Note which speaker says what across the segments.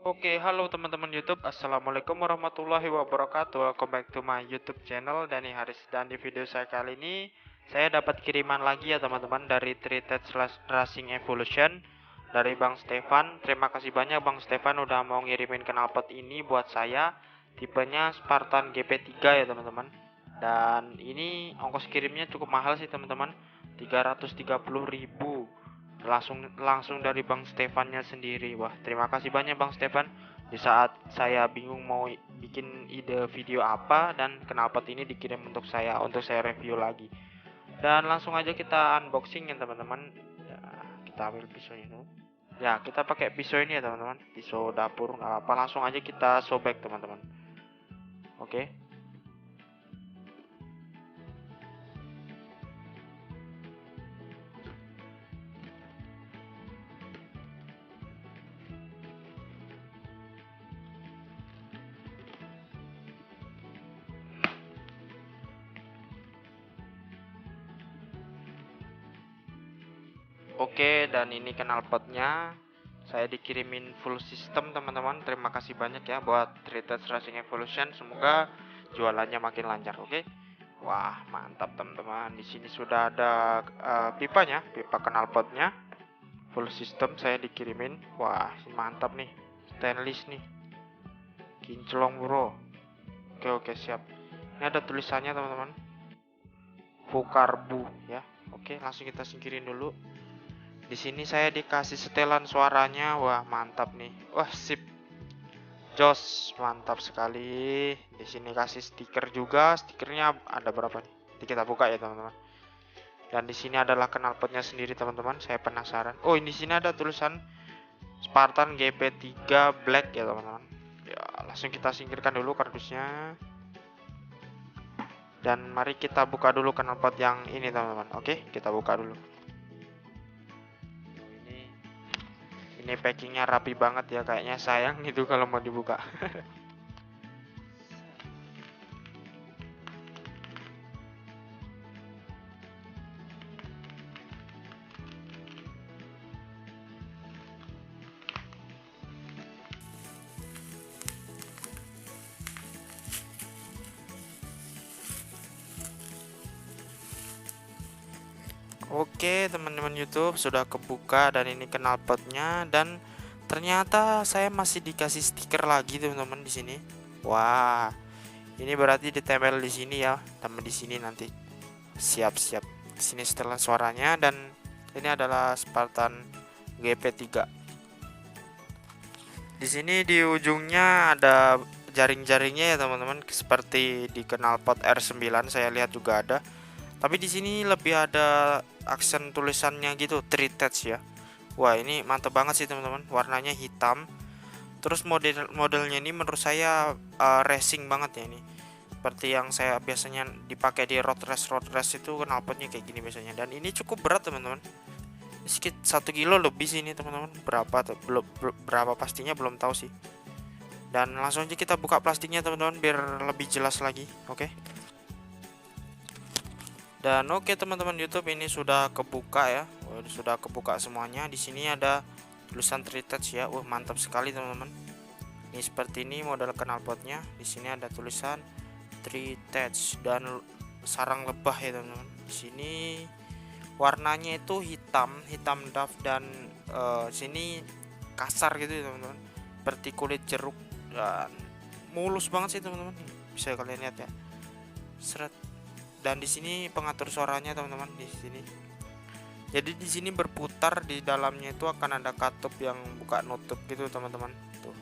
Speaker 1: Oke, halo teman-teman YouTube. Assalamualaikum warahmatullahi wabarakatuh. Welcome back to my YouTube channel Dani Haris. Dan di video saya kali ini, saya dapat kiriman lagi ya teman-teman dari Treated Racing Evolution dari Bang Stefan. Terima kasih banyak Bang Stefan udah mau ngirimin knalpot ini buat saya. Tipenya Spartan GP3 ya teman-teman. Dan ini ongkos kirimnya cukup mahal sih teman-teman. 330.000 langsung dari Bang Stefannya sendiri. Wah, terima kasih banyak Bang Stefan. Di saat saya bingung mau bikin ide video apa dan knalpot ini dikirim untuk saya review lagi. Dan langsung aja kita unboxing ya teman-teman. Ya, kita ambil pisaunya dulu. Ya, kita pakai pisau ini ya teman-teman. Pisau dapur nggak apa, langsung aja kita sobek teman-teman. Oke. Oke, dan ini knalpotnya. Saya dikirimin full system teman-teman. Terima kasih banyak ya buat Treated Racing Evolution. Semoga jualannya makin lancar, oke? Wah, mantap teman-teman. Di sini sudah ada pipanya, pipa knalpotnya. Full system saya dikirimin. Wah, mantap nih. Stainless nih. Kinclong, bro. Oke, siap. Ini ada tulisannya teman-teman. Fukarbu ya. Oke, langsung kita singkirin dulu. Di sini saya dikasih setelan suaranya. Wah, mantap nih. Wah, sip. Jos, mantap sekali. Di sini kasih stiker juga. Stikernya ada berapa nih? Nanti kita buka ya, teman-teman. Dan di sini adalah knalpotnya sendiri, teman-teman. Saya penasaran. Oh, di sini ada tulisan Spartan GP3 Black ya, teman-teman. Ya, langsung kita singkirkan dulu kardusnya. Dan mari kita buka dulu knalpot yang ini, teman-teman. Oke, kita buka dulu. Ini packingnya rapi banget ya, kayaknya sayang itu kalau mau dibuka. Oke teman-teman YouTube, sudah kebuka dan ini knalpotnya, dan ternyata saya masih dikasih stiker lagi teman-teman di sini. Wah, ini berarti ditempel di sini ya, teman di sini nanti. Siap-siap. Di sini setelan suaranya, dan ini adalah Spartan GP3. Di sini di ujungnya ada jaring-jaringnya ya teman-teman, seperti di knalpot R9 saya lihat juga ada. Tapi di sini lebih ada aksen tulisannya gitu, treated ya. Wah, ini mantep banget sih teman-teman. Warnanya hitam. Terus modelnya ini menurut saya racing banget ya ini. Seperti yang saya biasanya dipakai di road race itu knalpotnya kayak gini biasanya. Dan ini cukup berat teman-teman. Sedikit 1 kilo lebih sih ini teman-teman. Berapa pastinya belum tahu sih. Dan langsung aja kita buka plastiknya teman-teman biar lebih jelas lagi. Oke. Dan oke teman-teman YouTube, ini sudah kebuka ya. Sudah kebuka semuanya. Di sini ada tulisan treated ya. Mantap sekali teman-teman. Ini seperti ini model knalpotnya. Di sini ada tulisan treated dan sarang lebah ya teman-teman. Di sini warnanya itu hitam duff, dan sini kasar gitu ya teman-teman. Seperti kulit jeruk, dan mulus banget sih teman-teman. Bisa kalian lihat ya. Seret. Dan di sini pengatur suaranya teman-teman di sini. Jadi di sini berputar, di dalamnya itu akan ada katup yang buka nutup gitu teman-teman. Tuh.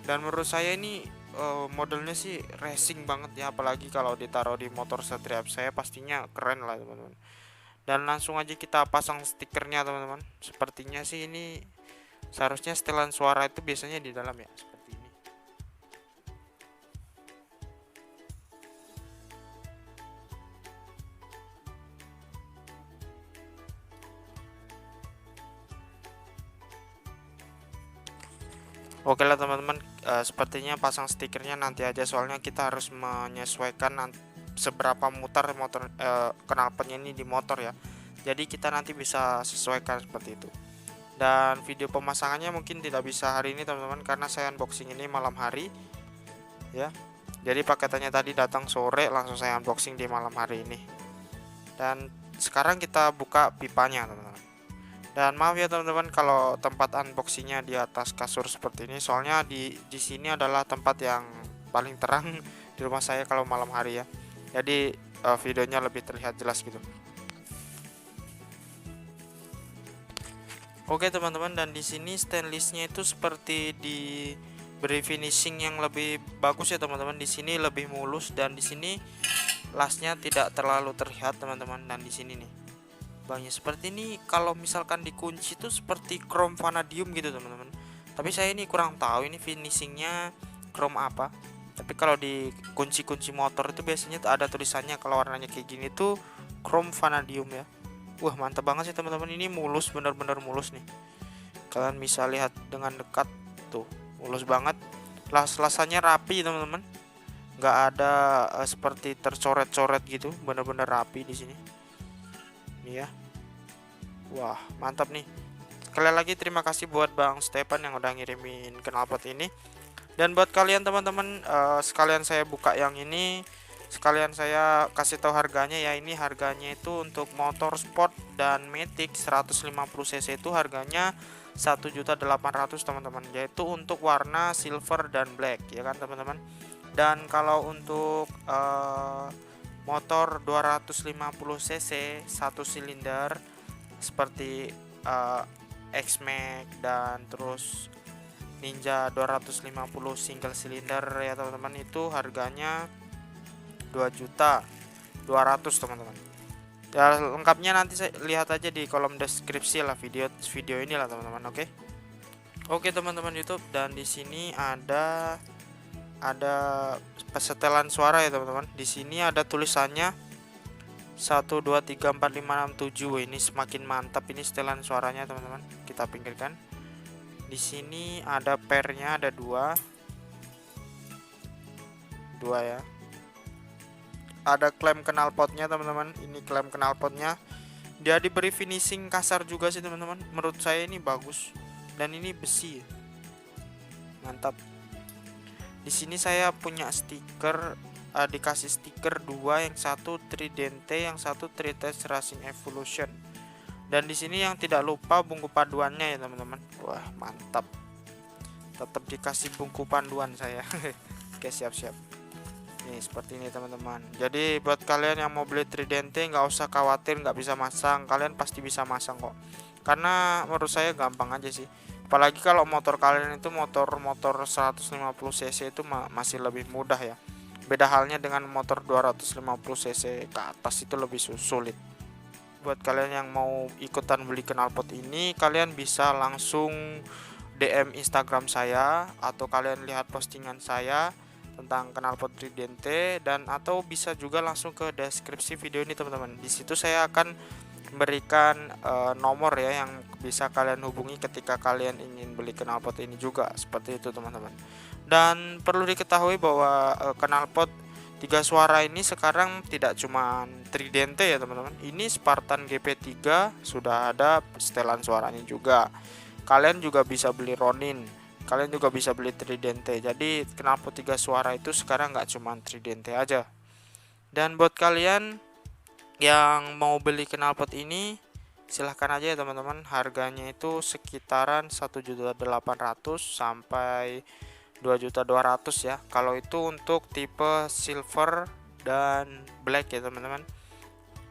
Speaker 1: Dan menurut saya ini modelnya sih racing banget ya, apalagi kalau ditaruh di motor Satria saya pastinya keren lah teman-teman. Dan langsung aja kita pasang stikernya teman-teman. Sepertinya sih ini seharusnya setelan suara itu biasanya di dalam ya. Oke lah teman-teman, sepertinya pasang stikernya nanti aja, soalnya kita harus menyesuaikan seberapa mutar motor knalpotnya ini di motor ya. Jadi kita nanti bisa sesuaikan seperti itu. Dan video pemasangannya mungkin tidak bisa hari ini teman-teman, karena saya unboxing ini malam hari ya. Jadi paketannya tadi datang sore, langsung saya unboxing di malam hari ini. Dan sekarang kita buka pipanya teman-teman. Dan maaf ya teman-teman kalau tempat unboxingnya di atas kasur seperti ini, soalnya di sini adalah tempat yang paling terang di rumah saya kalau malam hari ya. Jadi videonya lebih terlihat jelas gitu. Oke teman-teman, dan di sini stainlessnya itu seperti diberi finishing yang lebih bagus ya teman-teman. Di sini lebih mulus, dan di sini lasnya tidak terlalu terlihat teman-teman. Dan di sini nih banyak seperti ini, kalau misalkan dikunci itu seperti chrome vanadium gitu teman-teman. Tapi saya ini kurang tahu ini finishingnya chrome apa. Tapi kalau di kunci-kunci motor itu biasanya ada tulisannya kalau warnanya kayak gini tuh chrome vanadium ya. Wah mantap banget sih teman-teman, ini mulus, bener-bener mulus nih. Kalian bisa lihat dengan dekat tuh, mulus banget. Las-lasannya rapi teman-teman, nggak ada seperti tercoret-coret gitu, bener-bener rapi di sini. Nih ya, wah mantap nih. Sekali lagi terima kasih buat Bang Stefan yang udah ngirimin knalpot ini. Dan buat kalian teman-teman, sekalian saya buka yang ini, sekalian saya kasih tahu harganya ya. Ini harganya itu untuk motor sport dan matic 150 cc itu harganya 1.800.000 teman-teman, yaitu untuk warna silver dan black ya kan teman-teman. Dan kalau untuk motor 250 cc satu silinder seperti X-Max dan terus Ninja 250 single silinder ya teman-teman, itu harganya 2.200.000 teman-teman. Ya lengkapnya nanti saya lihat aja di kolom deskripsi lah video ini lah teman-teman. Oke teman-teman YouTube, dan di sini ada setelan suara ya teman-teman. Di sini ada tulisannya 1 2 3 4 5 6 7. Ini semakin mantap ini setelan suaranya teman-teman. Kita pinggirkan. Di sini ada pernya, ada dua ya. Ada klem knalpotnya teman-teman. Ini klem knalpotnya, dia diberi finishing kasar juga sih teman-teman. Menurut saya ini bagus, dan ini besi, mantap. Di sini saya punya stiker, dikasih stiker dua, yang satu Tridente, yang satu Tritest Racing Evolution. Dan di sini yang tidak lupa bungku panduannya ya teman-teman. Wah mantap, tetap dikasih bungku panduan saya. Oke siap-siap. Nih seperti ini teman-teman. Jadi buat kalian yang mau beli Tridente nggak usah khawatir nggak bisa masang, kalian pasti bisa masang kok. Karena menurut saya gampang aja sih. Apalagi kalau motor kalian itu motor 150 cc itu masih lebih mudah ya. Beda halnya dengan motor 250 cc ke atas, itu lebih sulit. Buat kalian yang mau ikutan beli knalpot ini, kalian bisa langsung DM Instagram saya, atau kalian lihat postingan saya tentang knalpot Tridente, dan atau bisa juga langsung ke deskripsi video ini teman-teman. Di situ saya akan memberikan nomor ya yang bisa kalian hubungi ketika kalian ingin beli knalpot ini juga, seperti itu teman-teman. Dan perlu diketahui bahwa knalpot 3 suara ini sekarang tidak cuma Tridente ya teman-teman. Ini Spartan GP3 sudah ada setelan suaranya juga. Kalian juga bisa beli Ronin, kalian juga bisa beli Tridente. Jadi knalpot 3 suara itu sekarang nggak cuma Tridente aja. Dan buat kalian yang mau beli knalpot ini, silahkan aja ya teman-teman. Harganya itu sekitaran 1.800.000 sampai 2.200.000 ya. Kalau itu untuk tipe silver dan black ya teman-teman.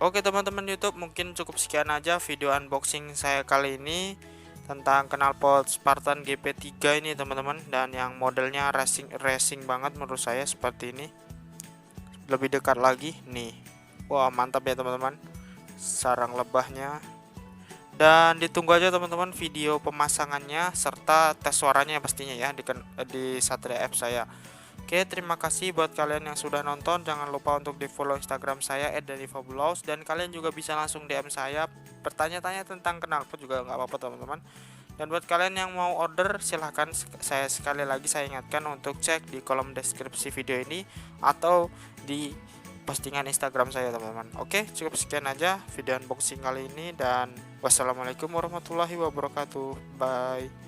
Speaker 1: Oke teman-teman YouTube, mungkin cukup sekian aja video unboxing saya kali ini tentang knalpot Spartan GP3 ini teman-teman. Dan yang modelnya racing banget menurut saya seperti ini. Lebih dekat lagi nih, wah mantap ya teman-teman, sarang lebahnya. Dan ditunggu aja teman-teman video pemasangannya serta tes suaranya pastinya ya di Satria App saya. Oke, terima kasih buat kalian yang sudah nonton. Jangan lupa untuk di follow Instagram saya @danifabulous, dan kalian juga bisa langsung DM saya bertanya-tanya tentang knalpot juga nggak apa-apa teman-teman. Dan buat kalian yang mau order, silahkan sekali lagi saya ingatkan untuk cek di kolom deskripsi video ini atau di postingan Instagram saya teman-teman. Oke, cukup sekian aja video unboxing kali ini, dan wassalamualaikum warahmatullahi wabarakatuh. Bye.